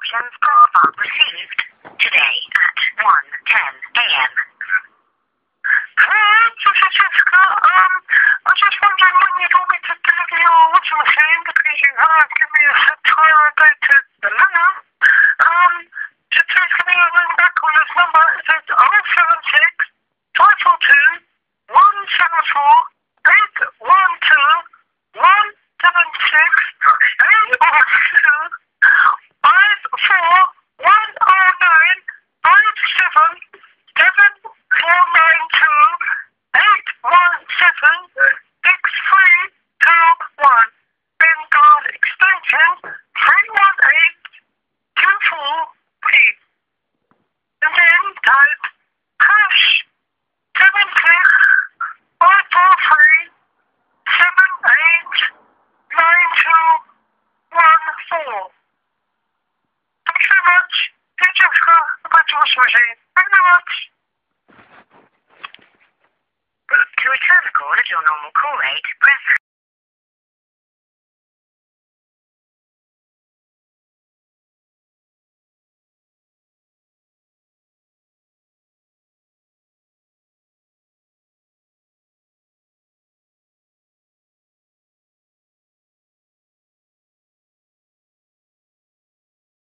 options profile received today at 1:10 a.m. Hey, this is Jessica. I was just wondering when you'd want me to deliver your washing machine because you have given me a set time date to deliver. So please give me a ring back on this number. It says 076 542 174 812 176 812 54109 57 7492 817 6321. Bengals extension 31824P. And then type hash 76543789214. Thanks very much. Hey Jessica, about your washing machine. Thank you very much. To return the call at your normal call rate, press